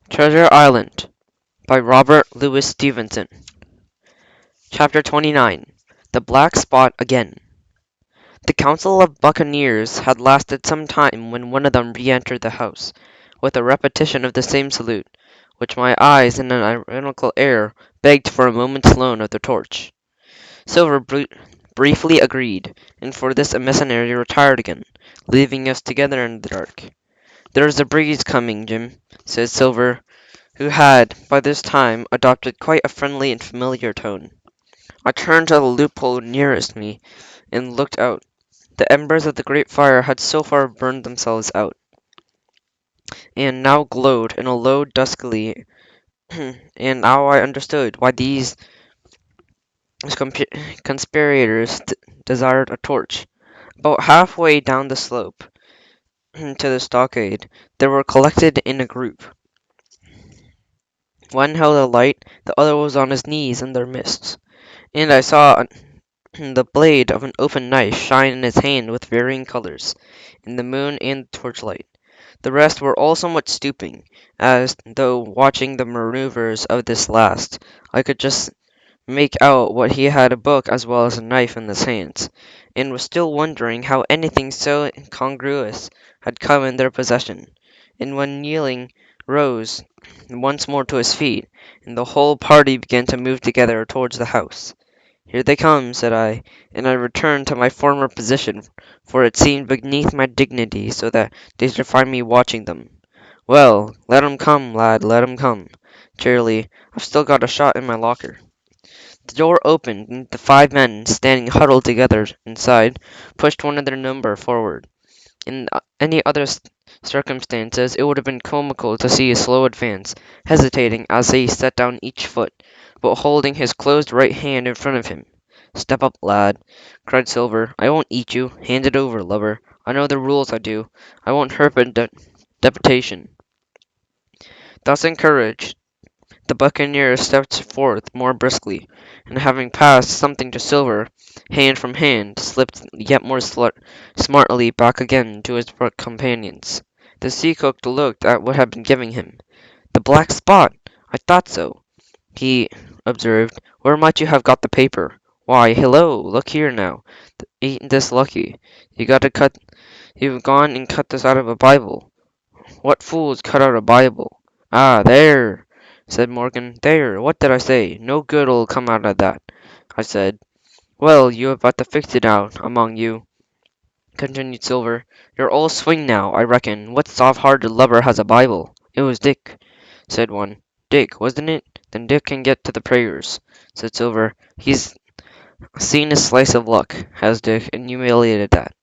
Treasure Island by Robert Louis Stevenson. Chapter 29. The Black Spot Again. The council of buccaneers had lasted some time when one of them re-entered the house, with a repetition of the same salute, which my eyes, in an ironical air, begged for a moment's loan of the torch. Silver briefly agreed, and for this emissary retired again, leaving us together in the dark. "There's a breeze coming, Jim," said Silver, who had, by this time, adopted quite a friendly and familiar tone. I turned to the loophole nearest me and looked out. The embers of the great fire had so far burned themselves out, and now glowed in a low duskily, and now I understood why these conspirators desired a torch. About halfway down the slope to the stockade, they were collected in a group. One held a light, the other was on his knees in their midst, and I saw the blade of an open knife shine in his hand with varying colors, in the moon and the torchlight. The rest were all somewhat stooping, as though watching the manoeuvres of this last. I could just make out what he had a book as well as a knife in his hands, and was still wondering how anything so incongruous had come in their possession, and when kneeling rose once more to his feet, and the whole party began to move together towards the house. "Here they come," said I, and I returned to my former position, for it seemed beneath my dignity so that they should find me watching them. "Well, let 'em come, lad, let 'em come. Cheerily, I've still got a shot in my locker." The door opened, and the five men, standing huddled together inside, pushed one of their number forward. In any other circumstances, it would have been comical to see his slow advance, hesitating as he set down each foot, but holding his closed right hand in front of him. "Step up, lad," cried Silver. "I won't eat you. Hand it over, lubber. I know the rules, I do. I won't hurt a deputation." Thus encouraged, the buccaneer stepped forth more briskly, and having passed something to Silver, hand from hand, slipped yet more smartly back again to his companions. The sea cook looked at what had been given him. "The black spot! I thought so," he observed. "Where might you have got the paper? Why, hello! Look here now. Ain't this lucky? You've gone and cut this out of a Bible. What fools cut out a Bible? Ah, there!" said Morgan. "There! What did I say? No good'll come out of that," I said. "Well, you have got to fix it out, among you," continued Silver. "You're all swing now, I reckon. What soft-hearted lubber has a Bible?" "It was Dick," said one. "Dick, wasn't it? Then Dick can get to the prayers," said Silver. "He's seen his slice of luck, has Dick, and humiliated that."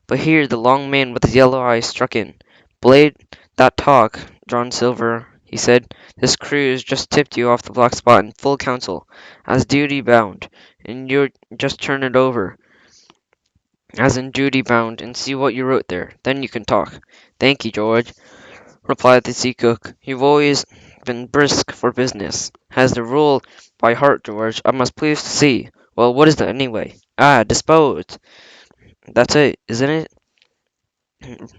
But here the long man with his yellow eyes struck in. "Blade that talk, John Silver," he said. "This cruise just tipped you off the black spot in full council, as duty bound, and you just turn it over, as in duty bound, and see what you wrote there. Then you can talk." "Thank'ee, George," replied the sea cook. "You've always been brisk for business. Has the rule by heart, George. I'm as pleased to see. Well, what is it, anyway? Ah, disposed. That's it, isn't it?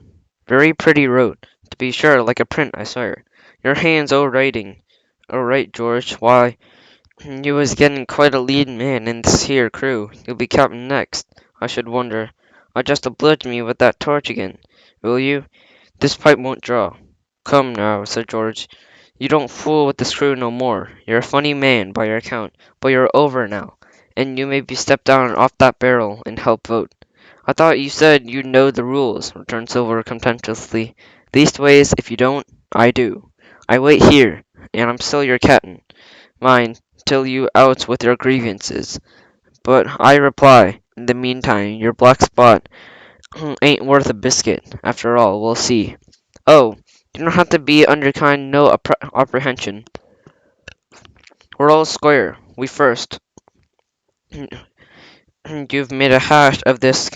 Very pretty wrote, to be sure, like a print, I swear. Your hand's all writing. All right, George. Why, you was getting quite a leading man in this here crew. You'll be captain next, I should wonder. Just oblige me with that torch again, will you? This pipe won't draw." "Come now," said George. "You don't fool with the screw no more. You're a funny man, by your account, but you're over now, and you may be stepped down off that barrel and help vote." "I thought you said you knowed the rules," returned Silver contemptuously. "Leastways, if you don't, I do. I wait here, and I'm still your captain, mind, till you outs with your grievances. But I reply, in the meantime, your black spot ain't worth a biscuit. After all, we'll see. Oh, you don't have to be under kind no apprehension. We're all square. We first. You've made a hash of this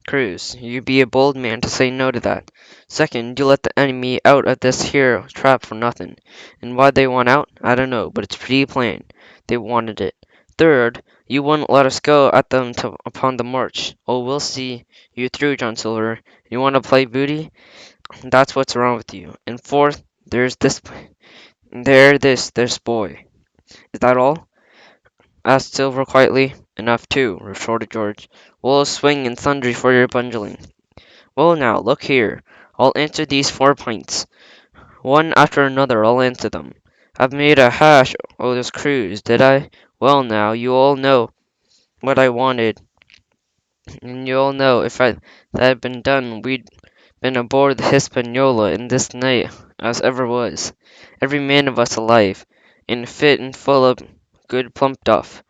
cruise. You be a bold man to say no to that. Second, you let the enemy out of this here trap for nothing. And why they want out, I don't know, but it's pretty plain. They wanted it. Third, you wouldn't let us go at them upon the march. Oh, we'll see you through, John Silver. You want to play booty? That's what's wrong with you. And fourth, there's this There, this boy. Is that all? Asked Silver quietly. Enough too, retorted George. We'll swing and sundry for your bungling. Well now, look here. I'll answer these 4 pints. One after another I'll answer them. I've made a hash o' this cruise, did I? Well now, you all know what I wanted, and you all know if that had been done, we'd been aboard the Hispaniola in this night as ever was. Every man of us alive, and fit and full of good plump duff.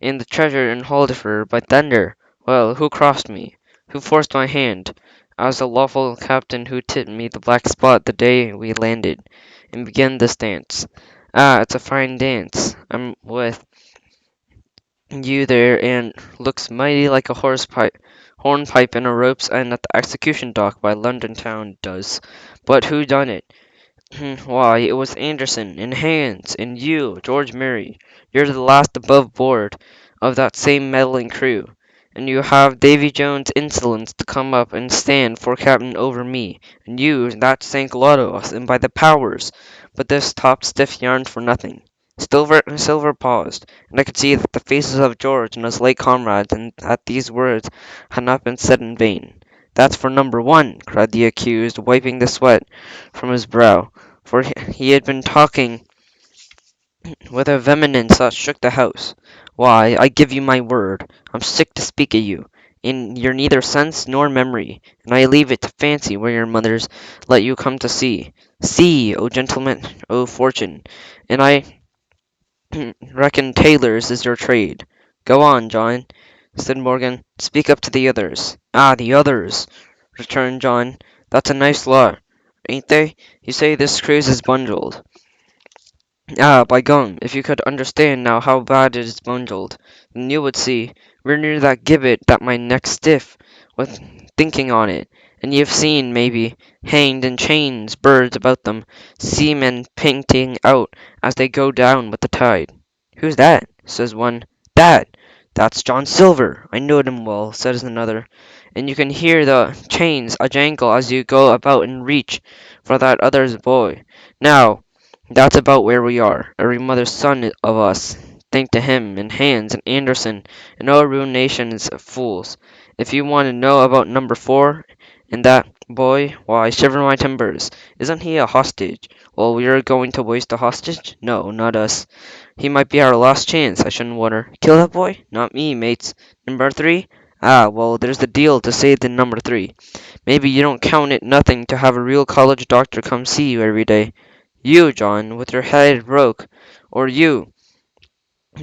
And the treasure and hold of her, by thunder! Well, who crossed me? Who forced my hand? As the lawful captain who tipped me the black spot the day we landed, and began this dance. Ah, it's a fine dance. I'm with you there, and looks mighty like a hornpipe in a rope's end at the execution dock by London town does. But who done it? Why, it was Anderson, and Hans, and you, George Murray. You're the last above board of that same meddling crew. And you have Davy Jones' insolence to come up and stand fore captain over me, and you, that sank us, and by the powers! But this topped stiff yarn for nothing. Silver paused, and I could see that the faces of George and his late comrades and at these words had not been said in vain. That's for number one, cried the accused, wiping the sweat from his brow, for he had been talking with a vehemence that shook the house. Why, I give you my word, I'm sick to speak of you, and you're neither sense nor memory, and I leave it to fancy where your mothers let you come to sea. Sea, O gentlemen, O fortune, and I reckon tailors is your trade. Go on, John, said Morgan. Speak up to the others. Ah, the others, returned John. That's a nice lot, ain't they? You say this cruise is bundled. Ah, by gum, if you could understand now how bad it is bundled, then you would see. We're near that gibbet that my neck's stiff with thinking on it, and you've seen, maybe, hanged in chains, birds about them, seamen painting out as they go down with the tide. Who's that? Says one. That's John Silver. I knowed him well, says another. And you can hear the chains a jangle as you go about and reach for that other's boy. Now, that's about where we are. Every mother's son of us, think to him, and Hans, and Anderson, and all ruinations of fools. If you want to know about number four, and that boy, why, shiver my timbers. Isn't he a hostage? Well, we are going to waste a hostage? No, not us. He might be our last chance, I shouldn't wonder. Kill that boy? Not me, mates. Number three? Ah, well, there's the deal to save the number three. Maybe you don't count it nothing to have a real college doctor come see you every day. You, John, with your head broke, or you,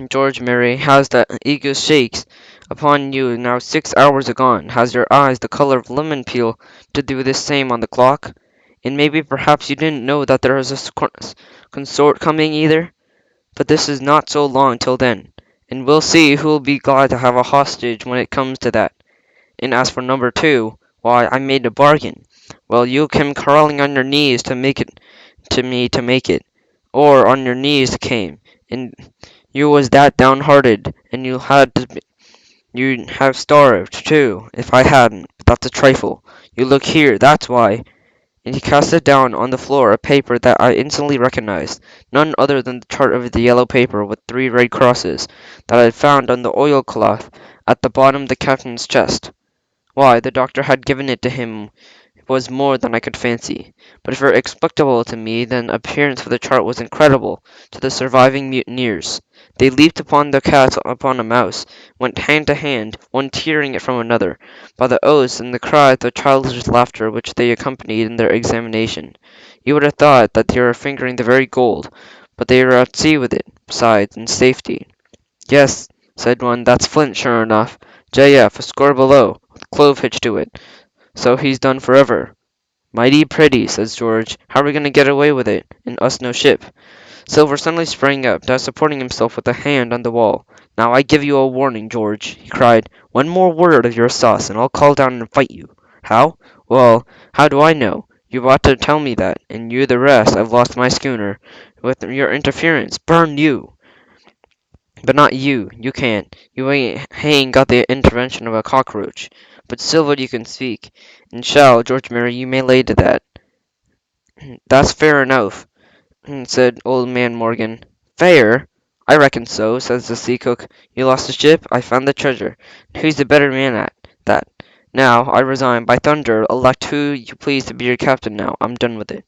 George Murray, has the ego shakes upon you now 6 hours agone, has your eyes the colour of lemon peel to do this same on the clock? And maybe perhaps you didn't know that there is a consort coming either? But this is not so long till then, and we'll see who'll be glad to have a hostage when it comes to that. And as for number two, why, I made a bargain. Well, you came crawling on your knees to make it to me to make it, or on your knees came, and you was that downhearted, and you'd have starved too if I hadn't. But that's a trifle. You look here, that's why. And he cast it down on the floor a paper that I instantly recognized, none other than the chart of the yellow paper with three red crosses that I had found on the oilcloth at the bottom of the captain's chest. Why, the doctor had given it to him was more than I could fancy. But if it were explicable to me, then the appearance of the chart was incredible to the surviving mutineers. They leaped upon the cat upon a mouse, went hand to hand, one tearing it from another, by the oaths and the cries of childish laughter which they accompanied in their examination. You would have thought that they were fingering the very gold, but they were at sea with it, besides, in safety. Yes, said one, that's Flint, sure enough. J.F., a score below, with clove hitched to it. So he's done forever. Mighty pretty, says George. How are we going to get away with it, and us no ship? Silver suddenly sprang up, now supporting himself with a hand on the wall. Now I give you a warning, George, he cried. One more word of your sauce, and I'll call down and fight you. How? Well, how do I know? You ought to tell me that, and you the rest. I've lost my schooner with your interference. Burn you! But not you. You can't. You ain't got the intervention of a cockroach. But Silver you can speak, and shall, George Murray, you may lay to that. That's fair enough. said old man Morgan. Fair? I reckon so, says the sea cook. You lost the ship, I found the treasure. Who's the better man at that? Now, I resign. By thunder, elect who you please to be your captain now. I'm done with it.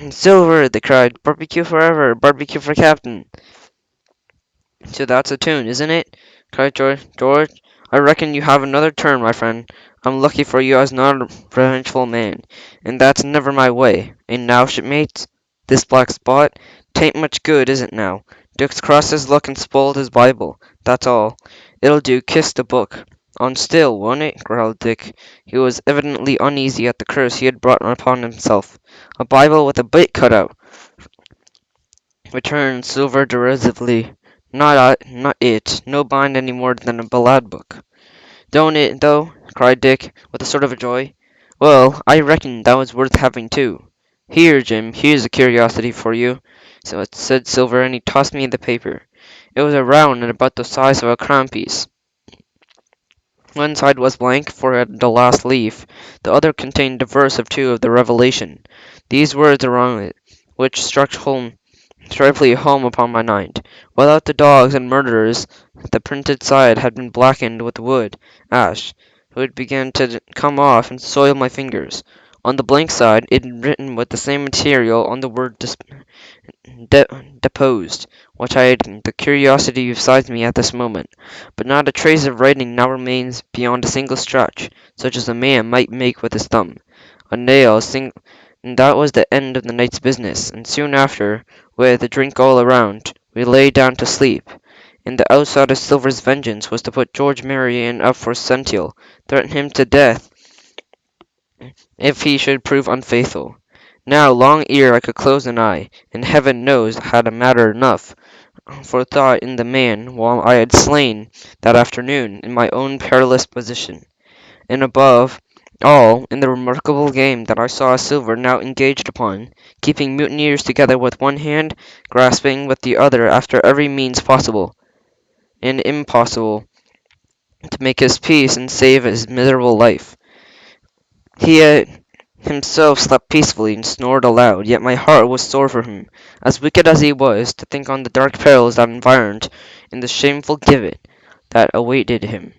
Silver, they cried. Barbecue forever, barbecue for captain. So that's a tune, isn't it? Cried George. George, I reckon you have another turn, my friend. I'm lucky for you I was not a revengeful man, and that's never my way. And now, shipmates, this black spot, 'tain't much good, is it now? Dick's crossed his luck and spoiled his Bible. That's all. It'll do. Kiss the book. On still, won't it? Growled Dick. He was evidently uneasy at the curse he had brought upon himself. A Bible with a bit cut out, returned Silver derisively. Not it. No bind any more than a ballad book. Don't it, though? Cried Dick, with a sort of joy. Well, I reckon that was worth having, too. Here, Jim, here's a curiosity for you, so it said Silver, and he tossed me the paper. It was a round and about the size of a crown piece. One side was blank, for it had the last leaf. The other contained a verse or two of the Revelation. These words are on it, which struck home sharply home upon my mind. Without the dogs and murderers, the printed side had been blackened with wood, ash, which began to come off and soil my fingers. On the blank side, it had written with the same material on the word de- deposed, which I had the curiosity besides me at this moment. But not a trace of writing now remains beyond a single scratch, such as a man might make with his thumb. A nail, and that was the end of the night's business, and soon after, with a drink all around, we lay down to sleep. And the outside of Silver's vengeance was to put George Marion up for sential, threaten him to death if he should prove unfaithful. Now, long ere I could close an eye, and heaven knows I had matter enough for thought in the man whom I had slain that afternoon in my own perilous position, and above all in the remarkable game that I saw Silver now engaged upon, keeping mutineers together with one hand, grasping with the other after every means possible and impossible to make his peace and save his miserable life. He himself slept peacefully and snored aloud, yet my heart was sore for him, as wicked as he was, to think on the dark perils that environed and the shameful gibbet that awaited him.